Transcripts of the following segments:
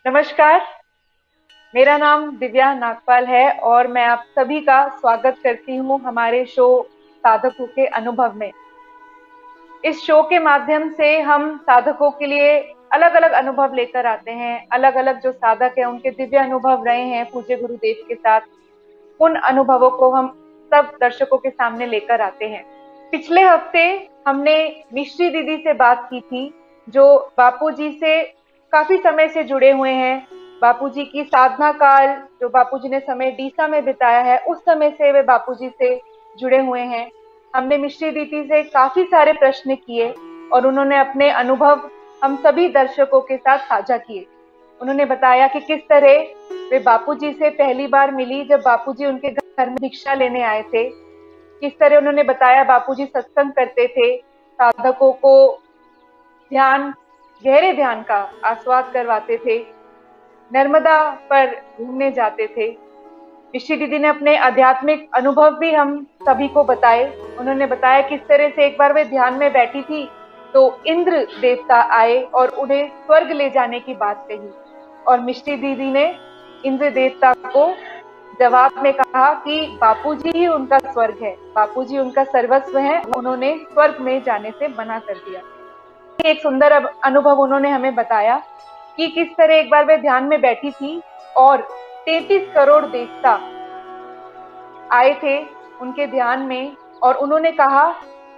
नमस्कार। मेरा नाम दिव्या नागपाल है और मैं आप सभी का स्वागत करती हूँ हमारे शो साधकों के अनुभव में। इस शो के माध्यम से हम साधकों के लिए अलग अलग अनुभव लेकर आते हैं। अलग अलग जो साधक हैं उनके दिव्य अनुभव रहे हैं पूज्य गुरुदेव के साथ, उन अनुभवों को हम सब दर्शकों के सामने लेकर आते हैं। पिछले हफ्ते हमने मिश्री दीदी से बात की थी, जो बापूजी से काफी समय से जुड़े हुए हैं। बापूजी की साधना काल जो बापूजी ने समय डीसा में बिताया है, उस समय से वे बापूजी से जुड़े हुए हैं। हमने मिश्री दीदी से काफी सारे प्रश्न किए और उन्होंने अपने अनुभव हम सभी दर्शकों के साथ साझा किए। उन्होंने बताया कि किस तरह वे बापूजी से पहली बार मिली जब बापूजी उनके घर में भिक्षा लेने आए थे। किस तरह उन्होंने बताया बापूजी सत्संग करते थे, साधकों को ध्यान, गहरे ध्यान का आस्वाद करवाते थे, नर्मदा पर घूमने जाते थे। ऋषि दीदी ने अपने आध्यात्मिक अनुभव भी हम सभी को बताए। उन्होंने बताया किस तरह से एक बार वे ध्यान में बैठी थी तो इंद्र देवता आए और उन्हें स्वर्ग ले जाने की बात कही, और मिश्री दीदी ने इंद्र देवता को जवाब में कहा कि बापूजी ही उनका स्वर्ग है, बापूजी उनका सर्वस्व है, उन्होंने स्वर्ग में जाने से मना कर दिया। एक सुंदर अनुभव उन्होंने हमें बताया कि किस तरह एक बार वे ध्यान में बैठी थी और 33 करोड़ देवता आए थे उनके ध्यान में, और उन्होंने कहा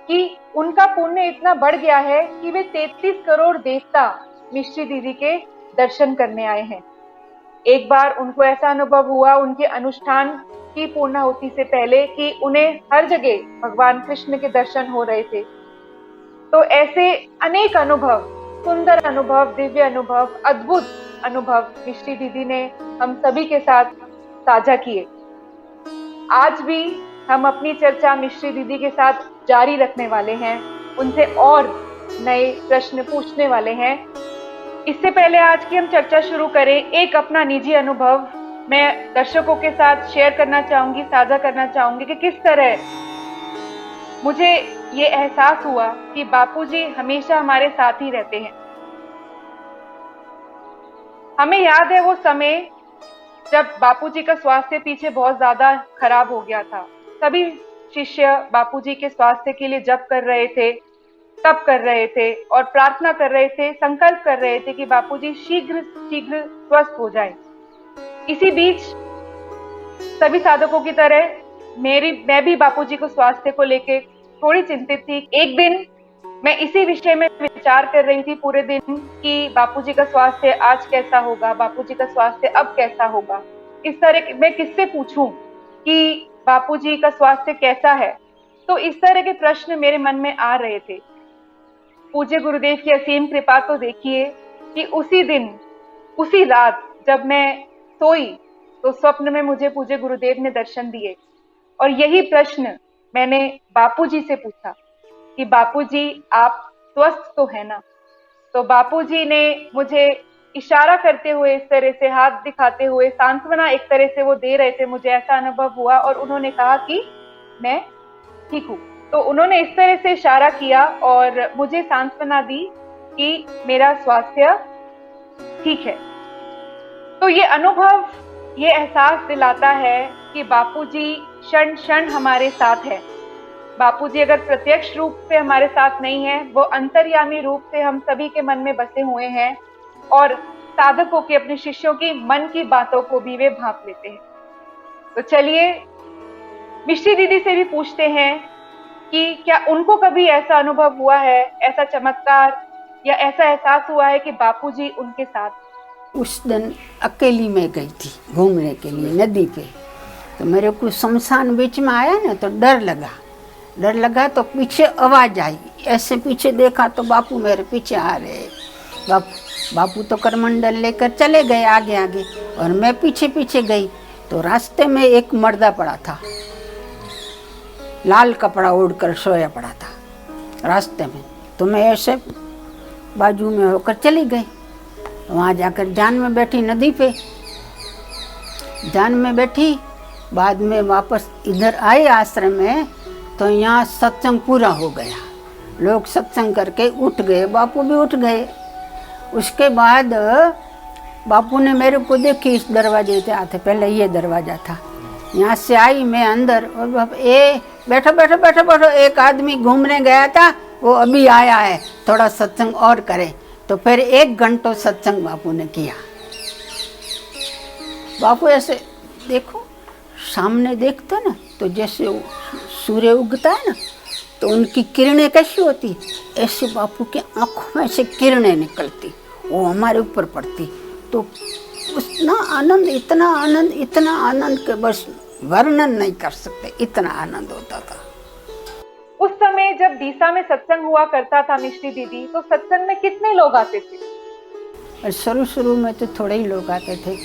कि उनका पुण्य इतना बढ़ गया है कि वे 33 करोड़ देवता मिश्री दीदी के दर्शन करने आए हैं। एक बार उनको ऐसा अनुभव हुआ उनके अनुष्ठान की पूर्णाहुति से पहले कि उन्हें हर जगह भगवान कृष्ण के दर्शन हो रहे थे। तो ऐसे अनेक अनुभव, सुंदर अनुभव, दिव्य अनुभव, अद्भुत अनुभव मिश्री दीदी ने हम सभी के साथ साझा किए। आज भी हम अपनी चर्चा मिश्री दीदी के साथ जारी रखने वाले हैं, उनसे और नए प्रश्न पूछने वाले हैं। इससे पहले आज की हम चर्चा शुरू करें, एक अपना निजी अनुभव मैं दर्शकों के साथ शेयर करना चाहूंगी, साझा करना चाहूंगी कि किस तरह मुझे ये एहसास हुआ कि बापूजी हमेशा हमारे साथ ही रहते हैं। हमें याद है वो समय जब बापूजी का स्वास्थ्य पीछे बहुत ज्यादा खराब हो गया था। सभी शिष्य बापूजी के स्वास्थ्य के लिए जप कर रहे थे, तप कर रहे थे और प्रार्थना कर रहे थे, संकल्प कर रहे थे कि बापूजी शीघ्र शीघ्र स्वस्थ हो जाएं। इसी बीच सभी साधकों की तरह मैं भी बापूजी को स्वास्थ्य को लेके थोड़ी चिंतित थी। एक दिन मैं इसी विषय में विचार कर रही थी पूरे दिन कि बापूजी का स्वास्थ्य आज कैसा होगा, बापूजी का स्वास्थ्य अब कैसा होगा। इस तरह मैं किससे पूछूं कि बापूजी का स्वास्थ्य कैसा है। तो इस तरह के प्रश्न मेरे मन में आ रहे थे। पूज्य गुरुदेव की असीम कृपा तो देखिए कि उसी दिन, उसी रात जब मैं सोई तो स्वप्न में मुझे पूज्य गुरुदेव ने दर्शन दिए और यही प्रश्न मैंने बापूजी से पूछा कि बापूजी आप स्वस्थ तो है ना। तो बापूजी ने मुझे इशारा करते हुए, इस तरह से हाथ दिखाते हुए, सांत्वना एक तरह से वो दे रहे थे, मुझे ऐसा अनुभव हुआ और उन्होंने कहा कि मैं ठीक हूँ। तो उन्होंने इस तरह से इशारा किया और मुझे सांत्वना दी कि मेरा स्वास्थ्य ठीक है। तो ये अनुभव, ये एहसास दिलाता है कि बापूजी क्षण क्षण हमारे साथ है। बापूजी अगर प्रत्यक्ष रूप से हमारे साथ नहीं है, वो अंतर्यामी रूप से हम सभी के मन में बसे हुए हैं और साधकों के, अपने शिष्यों की मन की बातों को भी वे भांप लेते हैं। तो चलिए मिश्री दीदी से भी पूछते हैं कि क्या उनको कभी ऐसा अनुभव हुआ है, ऐसा चमत्कार या ऐसा एहसास हुआ है कि बापूजी उनके साथ। उस दिन अकेली मैं गई थी घूमने के लिए नदी पे, तो मेरे को शमशान बीच में आया ना तो डर लगा तो पीछे आवाज आई, ऐसे पीछे देखा तो बापू मेरे पीछे आ रहे। बापू तो करमंडल लेकर चले गए आगे आगे और मैं पीछे पीछे गई। तो रास्ते में एक मर्दा पड़ा था, लाल कपड़ा ओढ़कर सोया पड़ा था रास्ते में। तो मैं ऐसे बाजू में होकर चली गई, वहाँ जाकर ध्यान में बैठी, नदी पे ध्यान में बैठी। बाद में वापस इधर आए आश्रम में तो यहाँ सत्संग पूरा हो गया, लोग सत्संग करके उठ गए, बापू भी उठ गए। उसके बाद बापू ने मेरे को देखी इस दरवाजे से आते, पहले ये दरवाजा था, यहाँ से आई मैं अंदर, और बाप बैठो बैठो बैठो बैठो, एक आदमी घूमने गया था वो अभी आया है, थोड़ा सत्संग और करे। तो फिर 1 घंटा सत्संग बापू ने किया। बापू ऐसे देखो सामने देखते ना तो जैसे सूर्य उगता है ना तो उनकी किरणें कैसी होती, ऐसे बापू की आंखों में से किरणें निकलती, वो हमारे ऊपर पड़ती। तो उतना आनंद, इतना आनंद के बस वर्णन नहीं कर सकते, इतना आनंद होता था। उस समय जब डीसा में सत्संग हुआ करता था मिश्री दीदी, तो सत्संग में कितने लोग आते थे? शुरू में तो थोड़े ही लोग आते थे,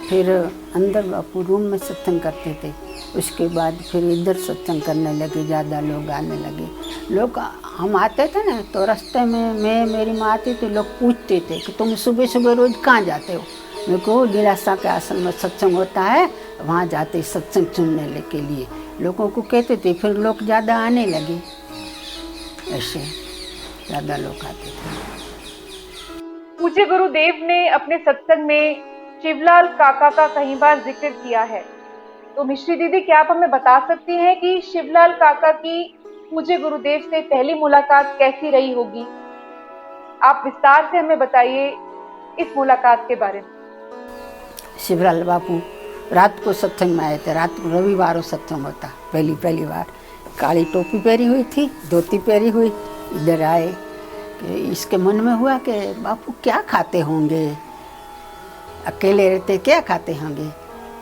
फिर अंदर बापू रूम में सत्संग करते थे, उसके बाद फिर इधर सत्संग करने लगे, ज़्यादा लोग आने लगे। लोग हम आते थे ना तो रास्ते में मेरी माँ आती थी, लोग पूछते थे कि तुम सुबह सुबह रोज़ कहाँ जाते हो? मेरे को लीलाशाह के आश्रम में सत्संग होता है, वहाँ जाते सत्संग सुनने के लिए लोगों को कहते थे। फिर लोग ज़्यादा आने लगे, ऐसे ज़्यादा लोग आते थे। पूज्य गुरुदेव ने अपने सत्संग में शिवलाल काका का कई बार जिक्र किया है, तो मिश्री दीदी क्या आप हमें बता सकती हैं कि शिवलाल काका की पूज्य गुरुदेव से पहली मुलाकात कैसी रही होगी? आप विस्तार से हमें बताइए इस मुलाकात के बारे में। शिवलाल बापू रात को सत्संग में आए थे, रात को रविवार को सत्संग होता, पहली बार काली टोपी पहनी हुई थी, धोती पहनी हुई, इधर आए कि इसके मन में हुआ कि बापू क्या खाते होंगे, अकेले रहते क्या खाते होंगे?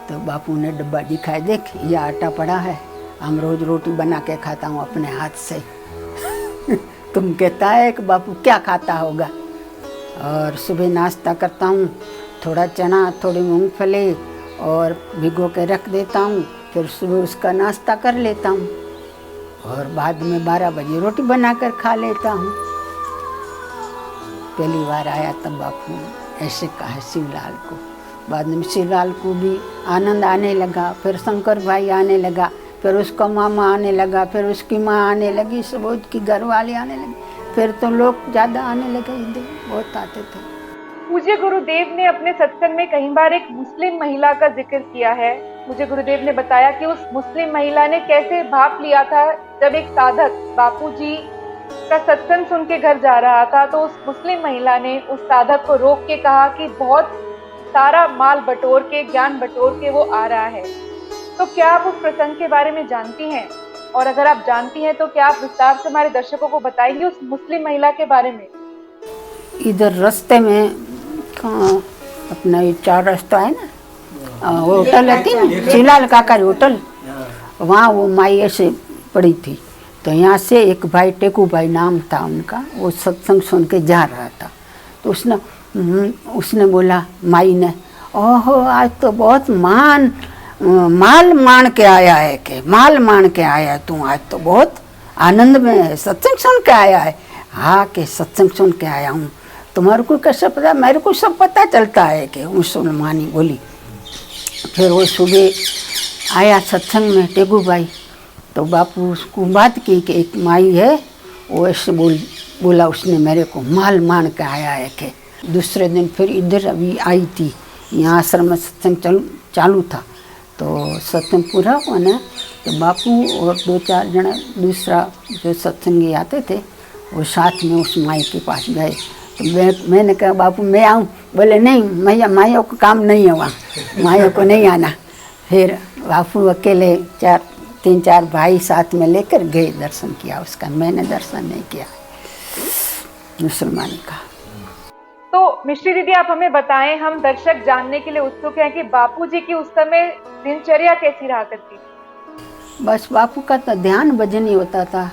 तो बापू ने डब्बा दिखाया, देख ये आटा पड़ा है, हम रोज रोटी बना के खाता हूँ अपने हाथ से। तुम कहता है कि बापू क्या खाता होगा? और सुबह नाश्ता करता हूँ, थोड़ा चना थोड़ी मूंगफली और भिगो के रख देता हूँ, फिर सुबह उसका नाश्ता कर लेता हूँ और बाद में 12 बजे रोटी बनाकर खा लेता हूँ। पहली बार आया तब बापू ऐसे कहा शिवलाल को। बाद में शिवलाल को भी आनंद आने लगा, फिर शंकर भाई आने लगा, फिर उसका मामा आने लगा, फिर उसकी माँ आने लगी, सब उसकी घरवाली आने लगी, फिर तो लोग ज़्यादा आने लगे, इधर बहुत आते थे। पूज्य गुरुदेव ने अपने सत्संग में कई बार एक मुस्लिम महिला का जिक्र किया है। मुझे गुरुदेव ने बताया कि उस मुस्लिम महिला ने कैसे भाप लिया था जब एक साधक बापूजी का सत्संग सुन के घर जा रहा था, तो उस मुस्लिम महिला ने उस साधक को रोक के कहा कि बहुत सारा माल बटोर के, ज्ञान बटोर के वो आ रहा है। तो क्या आप उस प्रसंग के बारे में जानती हैं? और अगर आप जानती हैं तो क्या आप विस्तार से हमारे दर्शकों को बताएंगे उस मुस्लिम महिला के बारे में? इधर रास्ते में अपना ये 4 रास्ता है ना, होटल है ना, शिवलाल काका होटल, वहाँ वो माई ऐसे पड़ी थी। तो यहाँ से एक भाई, टेकू भाई नाम था उनका, वो सत्संग सुन के जा रहा था। तो उसने बोला माई ने, ओहो आज तो बहुत माल मान के आया है, के माल मान के आया है तू, आज तो बहुत आनंद में है, सत्संग सुन के आया है। हाँ के सत्संग सुन के आया हूँ, तुम्हारे को कैसे पता? मेरे को सब पता चलता है कि मुसलमानी बोली। फिर वो सुबह आया सत्संग में टेगू भाई, तो बापू उसको बात की कि एक माई है, वो ऐसे बोला उसने मेरे को माल मान के आया है के। दूसरे दिन फिर इधर अभी आई थी, यहाँ आश्रम में सत्संग चालू था, तो सत्संग पूरा हुआ ना, तो बापू और 2-4 जने दूसरा जो सत्संगी आते थे वो साथ में उस माई के पास गए। तो मैंने कहा बापू मैं आऊँ? बोले नहीं, माइयों को काम नहीं है वहाँ, माइयों को नहीं आना। फिर बापू अकेले 3-4 भाई साथ में लेकर गए, दर्शन किया उसका। मैंने दर्शन नहीं किया मुसलमानी का। तो मिश्री दीदी आप हमें बताएं, हम दर्शक जानने के लिए उत्सुक हैं कि बापूजी की उस समय दिनचर्या कैसी रहा करती थी? बस बापू का तो ध्यान भजन ही होता था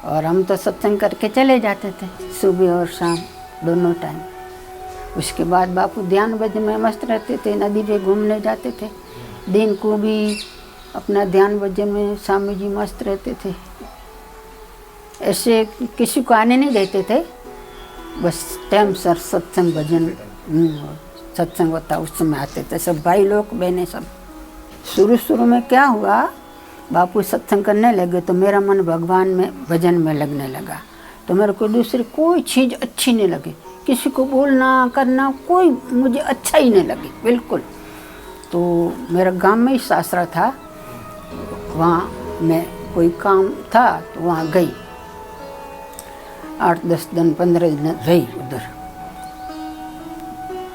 और हम तो सत्संग करके चले जाते थे सुबह और शाम दोनों टाइम। उसके बाद बापू ध्यान भजन में मस्त रहते थे, नदी पे घूमने जाते थे, दिन को भी अपना ध्यान भजन में स्वामी जी मस्त रहते थे। ऐसे किसी को आने नहीं देते थे, बस टाइम सर सत्संग भजन सत्संग होता उस समय आते थे सब भाई लोग बहने सब। शुरू में क्या हुआ, बापू सत्संग करने लगे तो मेरा मन भगवान में भजन में लगने लगा, तो मेरे को दूसरी कोई चीज़ अच्छी नहीं लगी किसी को बोलना करना कोई मुझे अच्छा ही नहीं लगे बिल्कुल। तो मेरा गांव में ही सासरा था, वहाँ मैं कोई काम था तो वहाँ गई, 8-10 दिन 15 दिन रही, उधर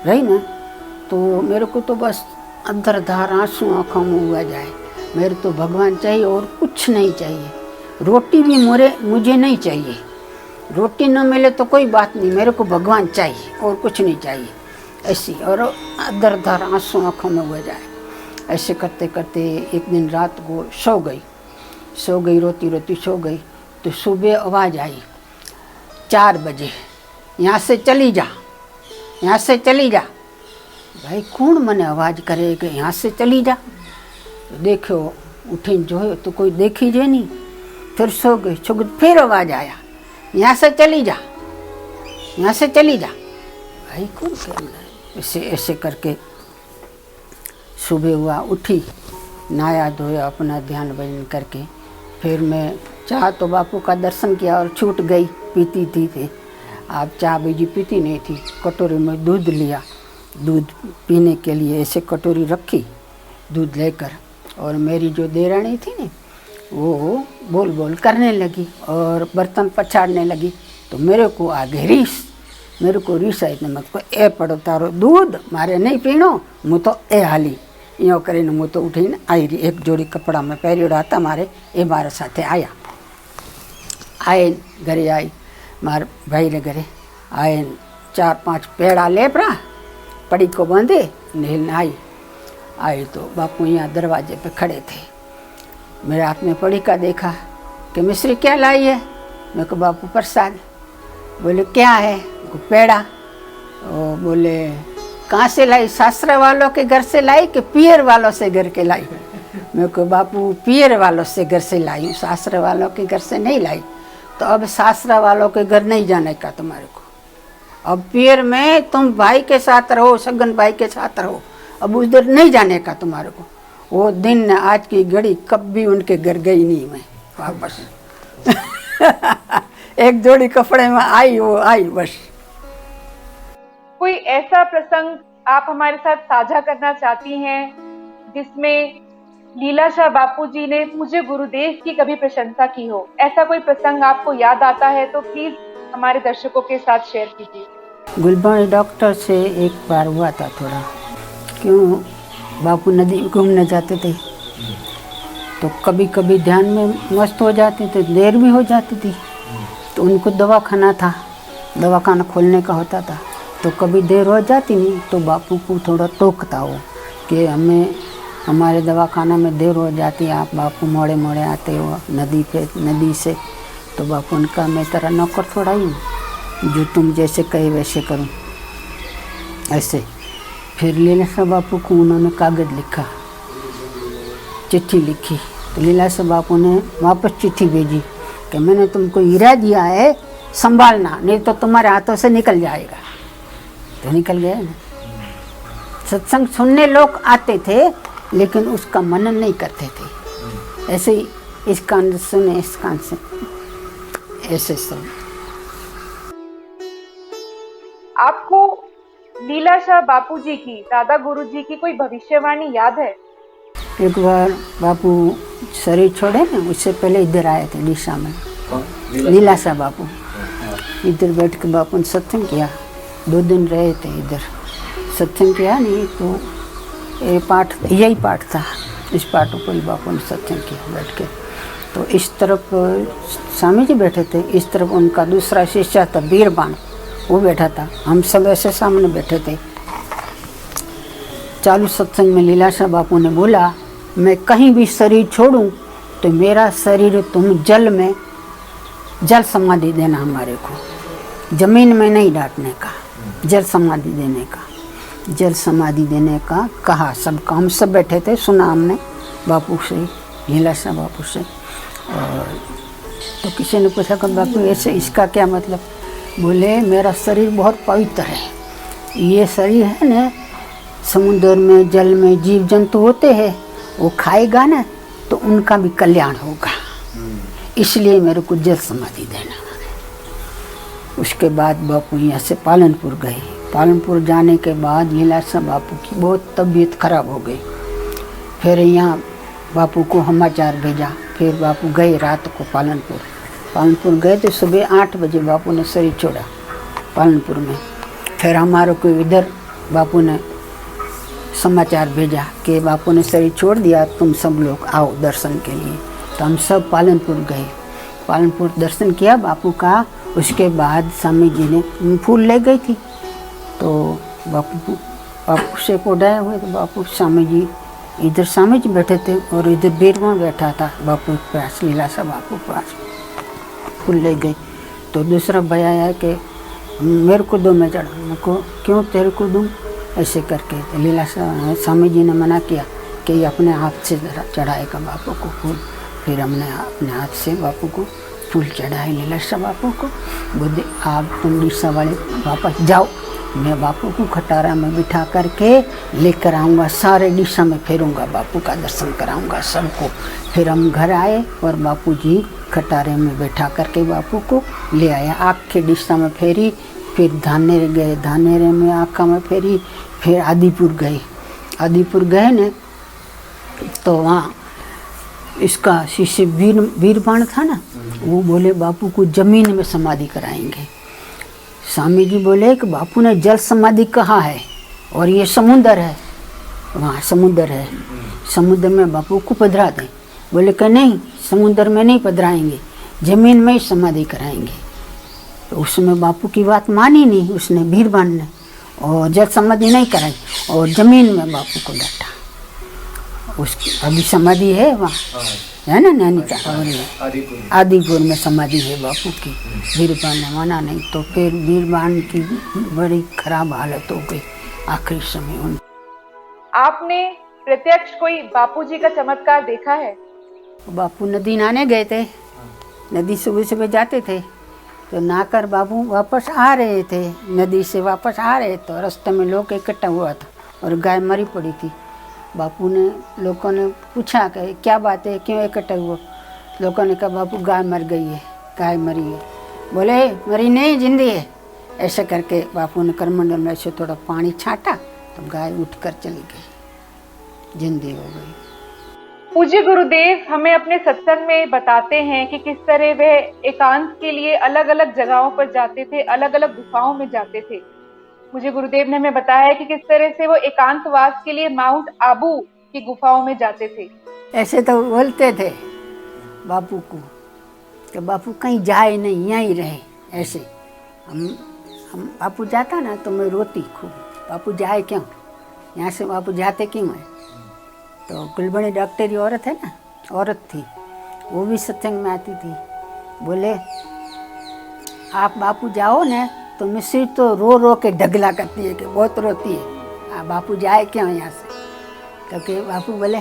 रही ना। तो मेरे को तो बस अंदरधार आंसू आँखों में हुआ जाए, मेरे तो भगवान चाहिए और कुछ नहीं चाहिए। रोटी भी मुझे नहीं चाहिए, रोटी न मिले तो कोई बात नहीं, मेरे को भगवान चाहिए और कुछ नहीं चाहिए ऐसी। और अंदरधार आंसू आँखों में हुआ जाए। ऐसे करते करते एक दिन रात को सो गई, रोती रोती सो गई। तो सुबह आवाज़ आई 4 बजे, यहाँ से चली जा, यहाँ से चली जा। भाई कौन मने आवाज़ करे कि यहाँ से चली जा। तो देखो उठी जो तो कोई देखी जे नहीं, फिर सो गई। फिर आवाज़ आया यहाँ से चली जा, यहाँ से चली जा। भाई कौन कहना है। ऐसे ऐसे करके सुबह हुआ, उठी, नहाया धोया, अपना ध्यान भजन करके फिर मैं चाह तो बापू का दर्शन किया और छूट गई, पीती थी। आप चाय बीजी पीती नहीं थी। कटोरी में दूध लिया, दूध पीने के लिए ऐसे कटोरी रखी दूध लेकर, और मेरी जो देरानी थी ना वो बोल बोल करने लगी और बर्तन पछाड़ने लगी। तो मेरे को आगे रीस आई। मैं को ए पड़ो तारो दूध मारे नहीं पीनो, मु तो ए हाली यो करीने मु तो उठीने आई रही। एक जोड़ी कपड़ा में पहरेड़ा था मारे, ए मारा साथे आया। आए घरे आई, मार भाई रे घरे आए, 4-5 पेड़ा लेपरा पड़ी को बांधे नील आई तो बापू यहाँ दरवाजे पे खड़े थे। मेरे हाथ में पड़ी का देखा कि मिश्री क्या लाई है। मैं को बापू प्रसाद। बोले क्या है? पेड़ा। बोले कहाँ से लाई? शास्त्र वालों के घर से लाई कि पियर वालों से घर के लाई? मैं को बापू पियर वालों से घर से लाई हूँ, शास्त्र वालों के घर से नहीं लाई। तो अब शास्त्र वालों के घर नहीं जाने का तुम्हारे को, अब पियर में तुम भाई के साथ रहो, सगन भाई के साथ रहो, अब उधर नहीं जाने का तुम्हारे को। वो दिन आज की घड़ी कभी उनके घर गई नहीं मैं वापस। एक जोड़ी कपड़े में आई, वो आई बस। कोई ऐसा प्रसंग आप हमारे साथ साझा करना चाहती हैं जिसमें लीलाशाह बापू जी ने मुझे गुरुदेव की कभी प्रशंसा की हो? ऐसा कोई प्रसंग आपको याद आता है तो प्लीज हमारे दर्शकों के साथ शेयर कीजिए। गुलबाणी डॉक्टर से एक बार हुआ था थोड़ा, क्यों बापू नदी घूमने जाते थे तो कभी कभी ध्यान में मस्त हो जाते थे, देर भी हो जाती थी। तो उनको दवाखाना था, दवाखाना खोलने का होता था, तो कभी देर हो जाती नहीं तो बापू को थोड़ा टोकता हो कि हमें हमारे दवाखाना में देर हो जाती है, आप बापू मोड़े मोड़े आते हो नदी से। तो बापू उनका मैं तेरा नौकर थोड़ा ही हूँ, जो तुम जैसे कहे वैसे करूँ ऐसे। फिर लीलाशाह बापू को उन्होंने कागज़ लिखा, चिट्ठी लिखी। तो लीलाशाह बापू ने वापस चिट्ठी भेजी कि मैंने तुमको हीरा दिया है, संभालना, नहीं तो तुम्हारे हाथों से निकल जाएगा। तो निकल गया ना। सत्संग सुनने लोग आते थे लेकिन उसका मनन नहीं करते थे, ऐसे ही इस कान सुने इस कान से ऐसे सब। आपको लीलाशाह बापू जी की, दादा गुरु जी की कोई भविष्यवाणी याद है? एक बार बापू शरीर छोड़े ना, उससे पहले इधर आए थे दिशा में, लीलाशाह बापू इधर बैठ के बापू ने सत्संग किया। 2 दिन रहे थे इधर, सत्संग किया नहीं तो ये पाठ, यही पाठ था, इस पाठ पर बापू ने सत्संग किया बैठ के। तो इस तरफ स्वामी जी बैठे थे, इस तरफ उनका दूसरा शिष्य था बीरबान, वो बैठा था, हम सब ऐसे सामने बैठे थे। चालू सत्संग में लीलाशाह बापू ने बोला, मैं कहीं भी शरीर छोड़ूं तो मेरा शरीर तुम जल समाधि देना हमारे को, जमीन में नहीं डांटने का, जल समाधि देने का, जल समाधि देने का कहा। सबका हम सब बैठे थे, सुना हमने बापू से, लीलाशाह बापू से। और तो किसी ने पूछा कि बापू ऐसे इसका क्या मतलब? बोले मेरा शरीर बहुत पवित्र है, ये शरीर है ना, समुद्र में जल में जीव जंतु होते हैं, वो खाएगा ना तो उनका भी कल्याण होगा, इसलिए मेरे को जल समाधि देना। उसके बाद बापू यहाँ से पालनपुर गए। पालनपुर जाने के बाद लीलाशाह बापू की बहुत तबीयत खराब हो गई। फिर यहाँ बापू को समाचार भेजा। फिर बापू गए रात को पालनपुर गए तो सुबह 8 बजे बापू ने शरीर छोड़ा पालनपुर में। फिर हमारे को इधर बापू ने समाचार भेजा कि बापू ने शरीर छोड़ दिया, तुम सब लोग आओ दर्शन के लिए। तो हम सब पालनपुर गए। पालनपुर दर्शन किया बापू का। उसके बाद स्वामी जी ने फूल ले गई थी, तो बापू से कोडाए हुए। तो बापू स्वामी जी इधर स्वामी जी बैठे थे और इधर बीरवा बैठा था बापू के पास, लीलाशाह बापू के पास। फूल ले गई तो दूसरा भैया है कि मेरे को दो, मैं चढ़ा। मेरे को क्यों तेरे को दूँ ऐसे करके। तो लीलाशाह स्वामी जी ने मना किया कि अपने हाथ से चढ़ाएगा बापू को फूल। फिर हमने अपने हाथ से बापू को फूल चढ़ाए लीलाशाह बापू को। बोले आप तुम डिस्सा वाले वापस जाओ, मैं बापू को खटारा में बिठा करके लेकर आऊँगा, सारे डिस्सा में फेरूँगा, बापू का दर्शन कराऊँगा सबको। फिर हम घर आए और बापू जी खटारे में बैठा करके बापू को ले आया। आँख डिस्सा में फेरी, फिर धानेरे गए, धानेरे में आँखा में फेरी। फिर आदिपुर गए न, तो वहाँ इसका शिष्य वीरबाण था ना, वो बोले बापू को जमीन में समाधि कराएंगे। स्वामी जी बोले कि बापू ने जल समाधि कहा है और ये समुंदर है, वहाँ समुंदर है, समुद्र में बापू को पधरा दें। बोले कि नहीं, समुंदर में नहीं पधराएंगे, जमीन में ही समाधि कराएंगे। तो उसमें बापू की बात मानी नहीं उसने, वीरबाण ने, और जल समाधि नहीं कराई और जमीन में बापू को डाटा। उसकी अभी समाधि है वहाँ, है ना, नैनीताल आदिपुर में समाधि है बापू की। वीरबाण ने माना नहीं, तो फिर वीरबाण की बड़ी खराब हालत हो गई आखिरी समय उन। आपने प्रत्यक्ष कोई बापूजी का चमत्कार देखा है? बापू नदी नहाने गए थे, नदी सुबह जाते थे, तो नहाकर बापू वापस आ रहे थे, नदी से वापस आ रहे तो रास्ते में लोग इकट्ठा हुआ था और गाय मरी पड़ी थी। बापू ने, लोगों ने पूछा कि क्या बात है, क्यों इकट्ठा हुआ? लोगों ने कहा बापू गाय मर गई है, गाय मरी है। बोले मरी नहीं, जिंदी है। ऐसे करके बापू ने करमंडल में से थोड़ा पानी छाटा तो गाय उठकर चली गई, जिंदी हो गई। पूज्य गुरुदेव हमें अपने सत्संग में बताते हैं कि किस तरह वह एकांत के लिए अलग अलग जगहों पर जाते थे, अलग अलग गुफाओं में जाते थे। मुझे गुरुदेव ने हमें बताया है कि किस तरह से वो एकांतवास के लिए माउंट आबू की गुफाओं में जाते थे। ऐसे तो बोलते थे बापू को कि बापू कहीं जाए नहीं, यहीं रहे। ऐसे हम बापू जाता ना तो मैं रोती खूब, बापू जाए क्यों, यहाँ से बापू जाते क्यों है। तो कुलबणी डॉक्टरी औरत है ना, औरत थी, वो भी सत्संग में आती थी। बोले आप बापू जाओ ना, तो मिस्री तो रो रो के ढगला करती है कि बहुत रोती है, बापू जाए क्यों यहाँ से। क्योंकि बापू बोले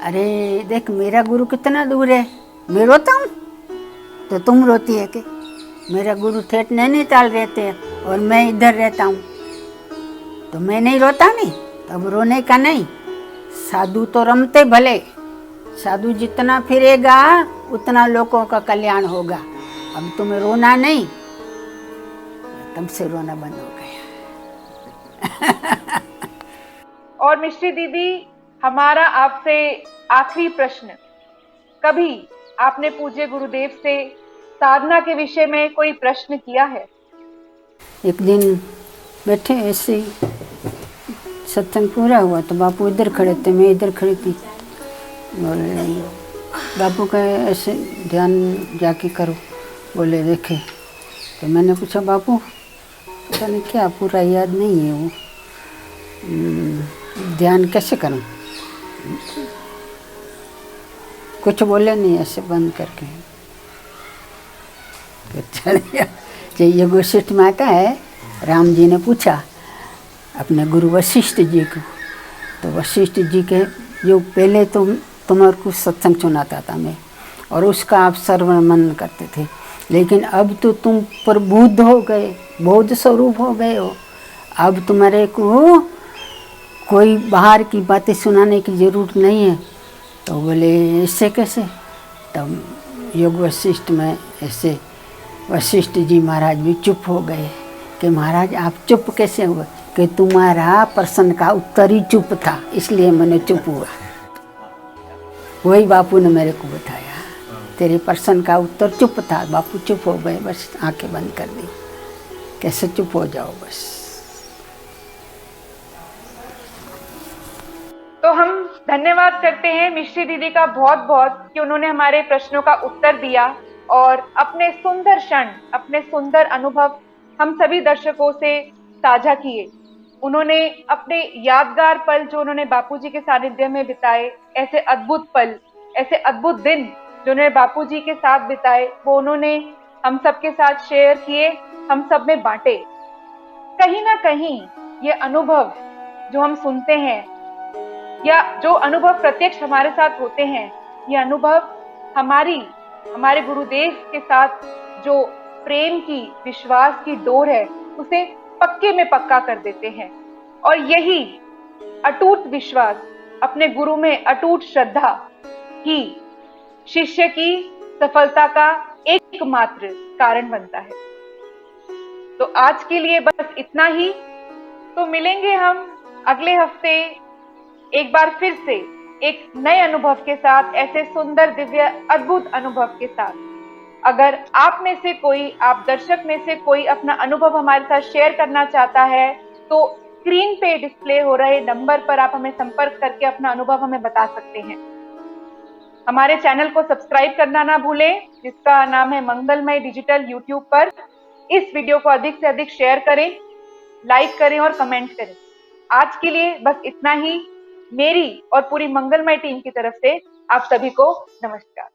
अरे देख मेरा गुरु कितना दूर है, मैं रोता हूँ तो तुम रोती है कि? मेरा गुरु ठेठ नैनीताल रहते हैं और मैं इधर रहता हूँ, तो मैं नहीं रोता नहीं, तब रोने का नहीं। साधु तो रमते भले, साधु जितना फिरेगा उतना लोगों का कल्याण होगा। अब तुम्हें रोना नहीं, तब से रोना बंद हो गया। और मिश्री दीदी, हमारा आपसे आखिरी प्रश्न, कभी आपने पूज्य गुरुदेव से साधना के विषय में कोई प्रश्न किया है? एक दिन बैठे ऐसे ही, सत्संग पूरा हुआ तो बापू इधर खड़े थे, मैं इधर खड़ी थी। बोले बापू का ऐसे ध्यान जाके करो, बोले देखे। तो मैंने पूछा बापू पता नहीं क्या, पूरा याद नहीं है वो, ध्यान कैसे करूं? कुछ बोले नहीं, ऐसे बंद करके तो चल गया। ये वशिष्ठ में आता है, राम जी ने पूछा अपने गुरु वशिष्ठ जी को, तो वशिष्ठ जी के जो पहले तुम्हारे को सत्संग सुनाता था मैं, और उसका आप श्रवण मनन करते थे, लेकिन अब तो तुम प्रबुद्ध हो गए, बौद्ध स्वरूप हो गए हो, अब तुम्हारे को कोई बाहर की बातें सुनाने की ज़रूरत नहीं है। तो बोले इससे कैसे? तब योग वशिष्ठ में ऐसे वशिष्ठ जी महाराज भी चुप हो गए कि महाराज आप चुप कैसे हुए? कि तुम्हारा प्रश्न का उत्तर ही चुप था, इसलिए मैंने चुप हुआ। वही बापू ने मेरे को बताया, तेरे प्रश्न का उत्तर चुप था, बापू चुप हो गए, बस आंखें बंद कर दी। कैसे चुप हो जाओ बस। तो हम धन्यवाद करते हैं मिश्री दीदी का बहुत बहुत कि उन्होंने हमारे प्रश्नों का उत्तर दिया और अपने सुंदर क्षण, अपने सुंदर अनुभव हम सभी दर्शकों से साझा किए। उन्होंने अपने यादगार पल जो उन्होंने बापूजी के सानिध्य में बिताए, ऐसे अद्भुत पल, ऐसे अद्भुत दिन जो उन्होंने बापूजी के साथ बिताए, वो उन्होंने हम सबके साथ शेयर किए, हम सब में बांटे। कहीं ना कहीं ये अनुभव जो हम सुनते हैं या जो अनुभव प्रत्यक्ष हमारे साथ होते हैं, ये अनुभव हमारे गुरुदेव के साथ जो प्रेम की, विश्वास की डोर है, उसे पक्के में पक्का कर देते हैं। और यही अटूट विश्वास, अपने गुरु में अटूट श्रद्धा ही शिष्य की सफलता का एकमात्र कारण बनता है। तो आज के लिए बस इतना ही। तो मिलेंगे हम अगले हफ्ते एक बार फिर से एक नए अनुभव के साथ, ऐसे सुंदर, दिव्य, अद्भुत अनुभव के साथ। अगर आप में से कोई, आप दर्शक में से कोई अपना अनुभव हमारे साथ शेयर करना चाहता है, तो स्क्रीन पे डिस्प्ले हो रहे नंबर पर आप हमें संपर्क करके अपना अनुभव हमें बता सकते हैं। हमारे चैनल को सब्सक्राइब करना ना भूलें, जिसका नाम है मंगलमय डिजिटल यूट्यूब पर। इस वीडियो को अधिक से अधिक शेयर करें, लाइक करें और कमेंट करें। आज के लिए बस इतना ही। मेरी और पूरी मंगलमय टीम की तरफ से आप सभी को नमस्कार।